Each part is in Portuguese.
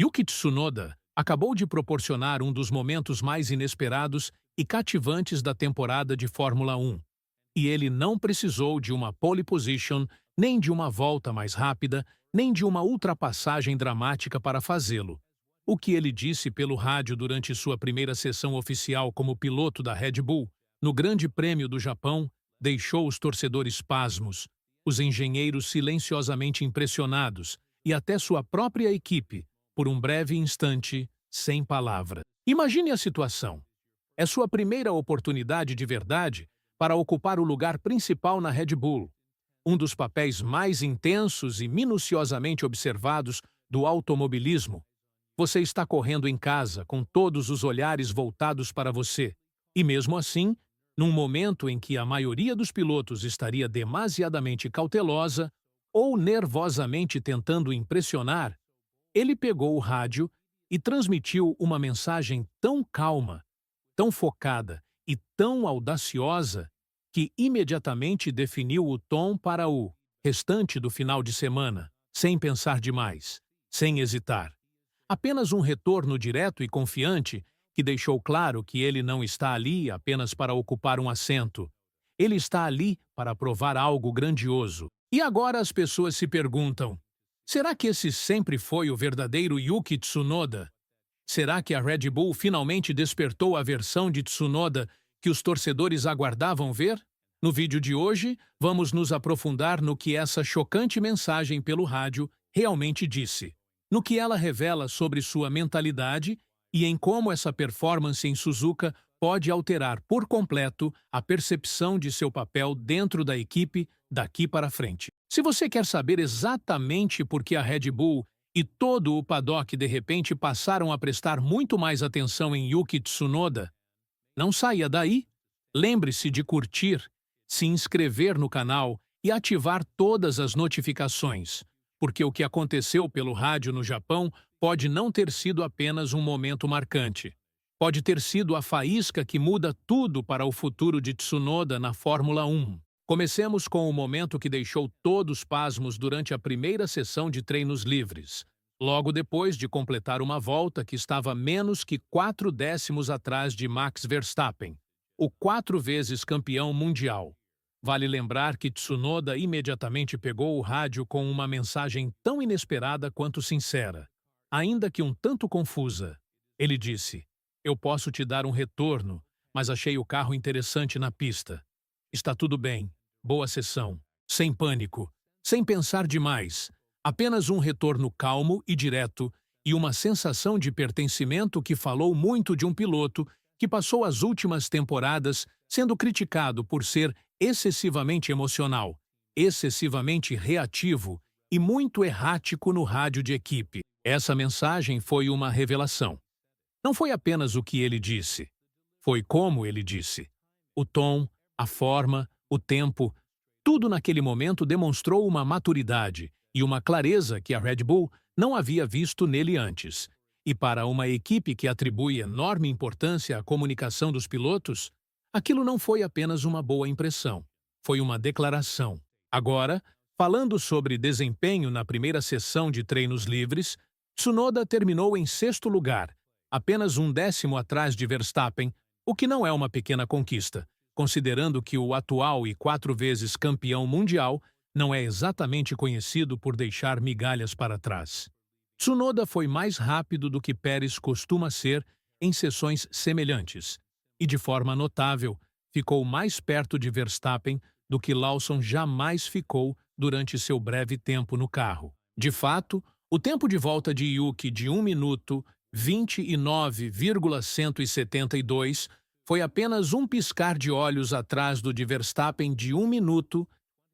Yuki Tsunoda acabou de proporcionar um dos momentos mais inesperados e cativantes da temporada de Fórmula 1. E ele não precisou de uma pole position, nem de uma volta mais rápida, nem de uma ultrapassagem dramática para fazê-lo. O que ele disse pelo rádio durante sua primeira sessão oficial como piloto da Red Bull, no Grande Prêmio do Japão, deixou os torcedores pasmos, os engenheiros silenciosamente impressionados e até sua própria equipe, por um breve instante, sem palavra. Imagine a situação. É sua primeira oportunidade de verdade para ocupar o lugar principal na Red Bull, um dos papéis mais intensos e minuciosamente observados do automobilismo. Você está correndo em casa com todos os olhares voltados para você, e mesmo assim, num momento em que a maioria dos pilotos estaria demasiadamente cautelosa ou nervosamente tentando impressionar, ele pegou o rádio e transmitiu uma mensagem tão calma, tão focada e tão audaciosa que imediatamente definiu o tom para o restante do final de semana, sem pensar demais, sem hesitar. Apenas um retorno direto e confiante que deixou claro que ele não está ali apenas para ocupar um assento. Ele está ali para provar algo grandioso. E agora as pessoas se perguntam: será que esse sempre foi o verdadeiro Yuki Tsunoda? Será que a Red Bull finalmente despertou a versão de Tsunoda que os torcedores aguardavam ver? No vídeo de hoje, vamos nos aprofundar no que essa chocante mensagem pelo rádio realmente disse, no que ela revela sobre sua mentalidade e em como essa performance em Suzuka pode alterar por completo a percepção de seu papel dentro da equipe daqui para frente. Se você quer saber exatamente por que a Red Bull e todo o paddock de repente passaram a prestar muito mais atenção em Yuki Tsunoda, não saia daí. Lembre-se de curtir, se inscrever no canal e ativar todas as notificações, porque o que aconteceu pelo rádio no Japão pode não ter sido apenas um momento marcante. Pode ter sido a faísca que muda tudo para o futuro de Tsunoda na Fórmula 1. Comecemos com o momento que deixou todos pasmos durante a primeira sessão de treinos livres, logo depois de completar uma volta que estava menos que 4 décimos atrás de Max Verstappen, o 4 vezes campeão mundial. Vale lembrar que Tsunoda imediatamente pegou o rádio com uma mensagem tão inesperada quanto sincera, ainda que um tanto confusa. Ele disse: "Eu posso te dar um retorno, mas achei o carro interessante na pista. Está tudo bem. Boa sessão. Sem pânico. Sem pensar demais. Apenas um retorno calmo e direto e uma sensação de pertencimento que falou muito de um piloto que passou as últimas temporadas sendo criticado por ser excessivamente emocional, excessivamente reativo e muito errático no rádio de equipe." Essa mensagem foi uma revelação. Não foi apenas o que ele disse. Foi como ele disse. O tom, a forma, o tempo, tudo naquele momento demonstrou uma maturidade e uma clareza que a Red Bull não havia visto nele antes. E para uma equipe que atribui enorme importância à comunicação dos pilotos, aquilo não foi apenas uma boa impressão, foi uma declaração. Agora, falando sobre desempenho na primeira sessão de treinos livres, Tsunoda terminou em 6º lugar, apenas um décimo atrás de Verstappen, o que não é uma pequena conquista, considerando que o atual e 4 vezes campeão mundial não é exatamente conhecido por deixar migalhas para trás. Tsunoda foi mais rápido do que Pérez costuma ser em sessões semelhantes, e de forma notável, ficou mais perto de Verstappen do que Lawson jamais ficou durante seu breve tempo no carro. De fato, o tempo de volta de Yuki de 1 minuto 29,172 foi apenas um piscar de olhos atrás do de Verstappen de 1 minuto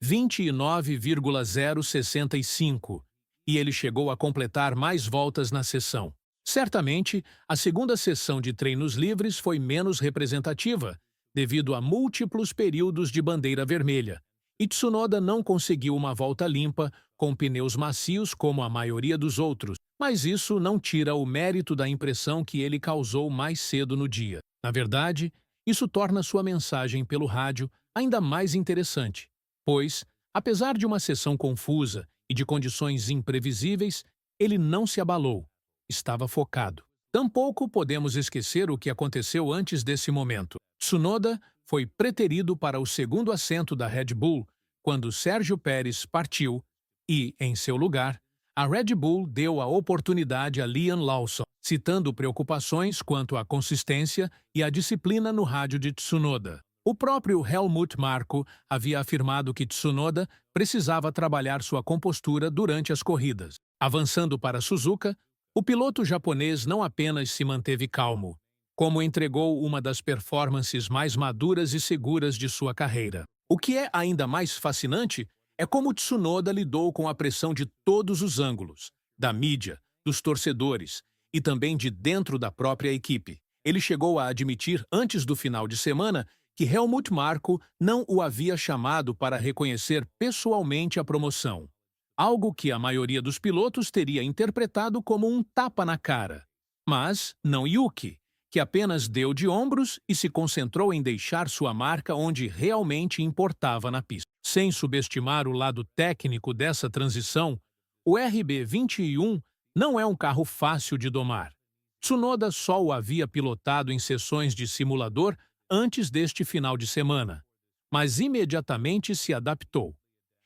29,065, e ele chegou a completar mais voltas na sessão. Certamente, a segunda sessão de treinos livres foi menos representativa, devido a múltiplos períodos de bandeira vermelha, e Tsunoda não conseguiu uma volta limpa com pneus macios como a maioria dos outros, mas isso não tira o mérito da impressão que ele causou mais cedo no dia. Na verdade, isso torna sua mensagem pelo rádio ainda mais interessante, pois, apesar de uma sessão confusa e de condições imprevisíveis, ele não se abalou. estava focado. Tampouco podemos esquecer o que aconteceu antes desse momento. Tsunoda foi preterido para o segundo assento da Red Bull quando Sérgio Pérez partiu e, em seu lugar, a Red Bull deu a oportunidade a Liam Lawson, citando preocupações quanto à consistência e à disciplina no rádio de Tsunoda. O próprio Helmut Marko havia afirmado que Tsunoda precisava trabalhar sua compostura durante as corridas. Avançando para Suzuka, o piloto japonês não apenas se manteve calmo, como entregou uma das performances mais maduras e seguras de sua carreira. O que é ainda mais fascinante é como Tsunoda lidou com a pressão de todos os ângulos, da mídia, dos torcedores e também de dentro da própria equipe. Ele chegou a admitir antes do final de semana que Helmut Marko não o havia chamado para reconhecer pessoalmente a promoção, algo que a maioria dos pilotos teria interpretado como um tapa na cara. Mas não Yuki, que apenas deu de ombros e se concentrou em deixar sua marca onde realmente importava na pista. Sem subestimar o lado técnico dessa transição, o RB21 não é um carro fácil de domar. Tsunoda só o havia pilotado em sessões de simulador antes deste final de semana, mas imediatamente se adaptou.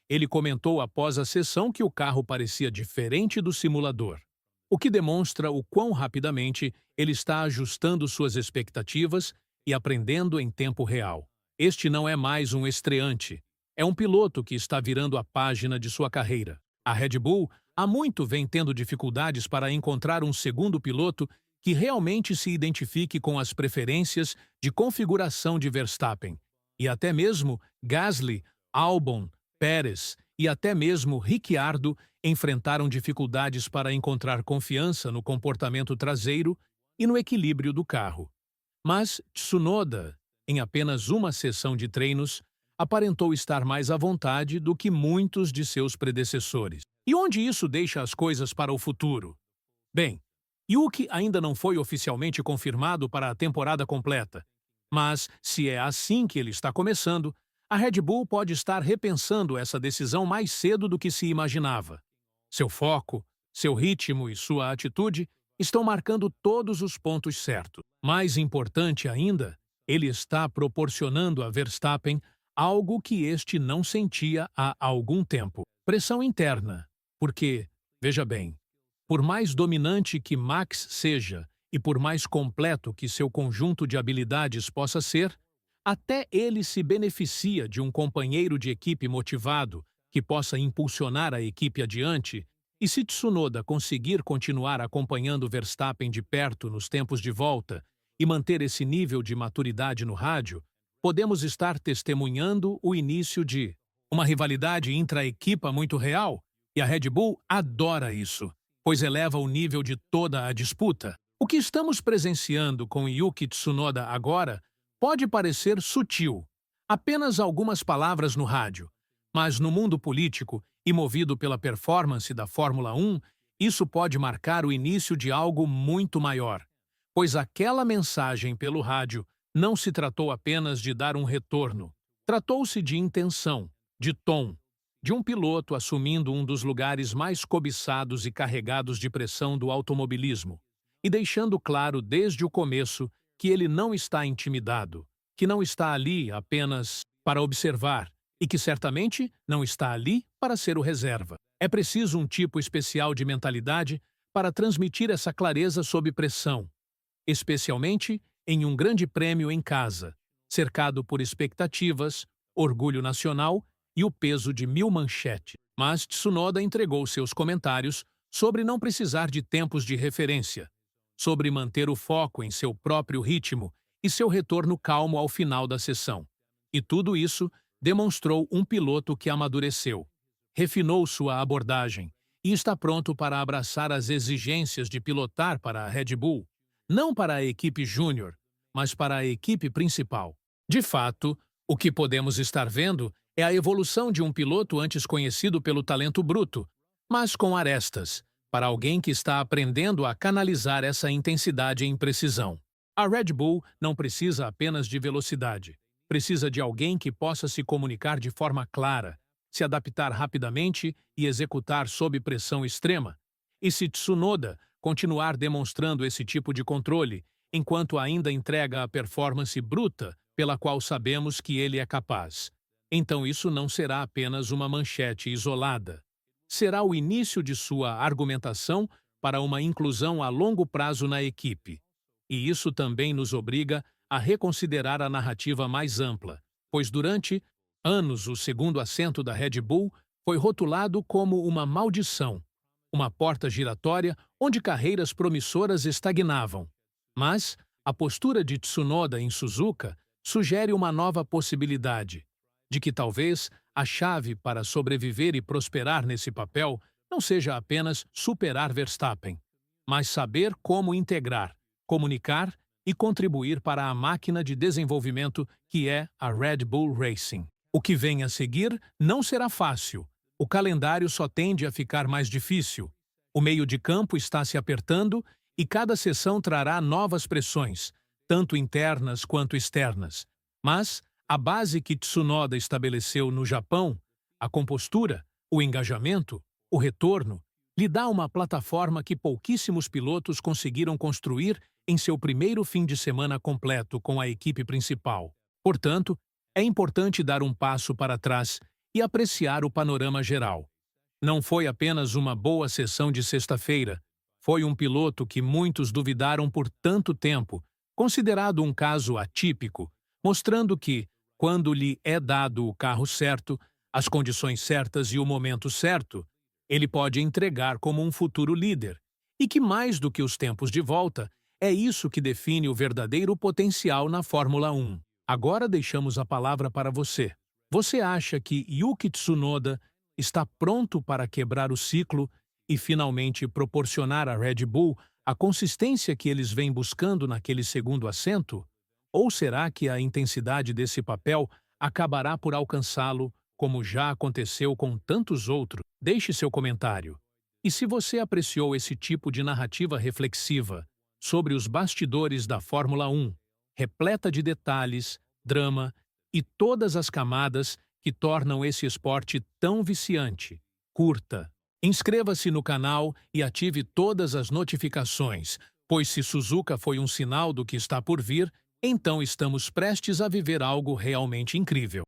Ele comentou após a sessão que o carro parecia diferente do simulador, o que demonstra o quão rapidamente ele está ajustando suas expectativas e aprendendo em tempo real. Este não é mais um estreante, é um piloto que está virando a página de sua carreira. A Red Bull há muito vem tendo dificuldades para encontrar um segundo piloto que realmente se identifique com as preferências de configuração de Verstappen, e até mesmo Gasly, Albon, Pérez e até mesmo Ricciardo enfrentaram dificuldades para encontrar confiança no comportamento traseiro e no equilíbrio do carro. Mas Tsunoda, em apenas uma sessão de treinos, aparentou estar mais à vontade do que muitos de seus predecessores. E onde isso deixa as coisas para o futuro? Bem, Yuki ainda não foi oficialmente confirmado para a temporada completa, mas, se é assim que ele está começando, a Red Bull pode estar repensando essa decisão mais cedo do que se imaginava. Seu foco, seu ritmo e sua atitude estão marcando todos os pontos certos. Mais importante ainda, ele está proporcionando a Verstappen algo que este não sentia há algum tempo: pressão interna. Porque, veja bem, por mais dominante que Max seja e por mais completo que seu conjunto de habilidades possa ser, até ele se beneficia de um companheiro de equipe motivado que possa impulsionar a equipe adiante, e se Tsunoda conseguir continuar acompanhando Verstappen de perto nos tempos de volta e manter esse nível de maturidade no rádio, podemos estar testemunhando o início de uma rivalidade intra-equipa muito real, e a Red Bull adora isso, pois eleva o nível de toda a disputa. O que estamos presenciando com Yuki Tsunoda agora pode parecer sutil, apenas algumas palavras no rádio, mas no mundo político e movido pela performance da Fórmula 1, isso pode marcar o início de algo muito maior, pois aquela mensagem pelo rádio não se tratou apenas de dar um retorno, tratou-se de intenção, de tom, de um piloto assumindo um dos lugares mais cobiçados e carregados de pressão do automobilismo, e deixando claro desde o começo que ele não está intimidado, que não está ali apenas para observar e que certamente não está ali para ser o reserva. É preciso um tipo especial de mentalidade para transmitir essa clareza sob pressão, especialmente em um grande prêmio em casa, cercado por expectativas, orgulho nacional e o peso de 1000 manchetes. Mas Tsunoda entregou seus comentários sobre não precisar de tempos de referência, sobre manter o foco em seu próprio ritmo e seu retorno calmo ao final da sessão. E tudo isso demonstrou um piloto que amadureceu, refinou sua abordagem e está pronto para abraçar as exigências de pilotar para a Red Bull, não para a equipe júnior, mas para a equipe principal. De fato, o que podemos estar vendo é a evolução de um piloto antes conhecido pelo talento bruto, mas com arestas, para alguém que está aprendendo a canalizar essa intensidade em precisão. A Red Bull não precisa apenas de velocidade, precisa de alguém que possa se comunicar de forma clara, se adaptar rapidamente e executar sob pressão extrema. E se Tsunoda continuar demonstrando esse tipo de controle, enquanto ainda entrega a performance bruta pela qual sabemos que ele é capaz. Então isso não será apenas uma manchete isolada. Será o início de sua argumentação para uma inclusão a longo prazo na equipe. E isso também nos obriga a reconsiderar a narrativa mais ampla, pois durante anos o segundo assento da Red Bull foi rotulado como uma maldição, uma porta giratória onde carreiras promissoras estagnavam. Mas a postura de Tsunoda em Suzuka sugere uma nova possibilidade, de que talvez a chave para sobreviver e prosperar nesse papel não seja apenas superar Verstappen, mas saber como integrar, comunicar e contribuir para a máquina de desenvolvimento que é a Red Bull Racing. O que vem a seguir não será fácil. O calendário só tende a ficar mais difícil. O meio de campo está se apertando e cada sessão trará novas pressões, tanto internas quanto externas. Mas a base que Tsunoda estabeleceu no Japão, a compostura, o engajamento, o retorno, lhe dá uma plataforma que pouquíssimos pilotos conseguiram construir em seu primeiro fim de semana completo com a equipe principal. Portanto, é importante dar um passo para trás e apreciar o panorama geral. Não foi apenas uma boa sessão de sexta-feira, foi um piloto que muitos duvidaram por tanto tempo, considerado um caso atípico, mostrando que, quando lhe é dado o carro certo, as condições certas e o momento certo, ele pode entregar como um futuro líder, e que mais do que os tempos de volta, é isso que define o verdadeiro potencial na Fórmula 1. Agora deixamos a palavra para você. Você acha que Yuki Tsunoda está pronto para quebrar o ciclo e finalmente proporcionar à Red Bull a consistência que eles vêm buscando naquele segundo assento? Ou será que a intensidade desse papel acabará por alcançá-lo, como já aconteceu com tantos outros? Deixe seu comentário. E se você apreciou esse tipo de narrativa reflexiva sobre os bastidores da Fórmula 1, repleta de detalhes, drama e todas as camadas que tornam esse esporte tão viciante, curta. Inscreva-se no canal e ative todas as notificações, pois se Suzuka foi um sinal do que está por vir, então estamos prestes a viver algo realmente incrível.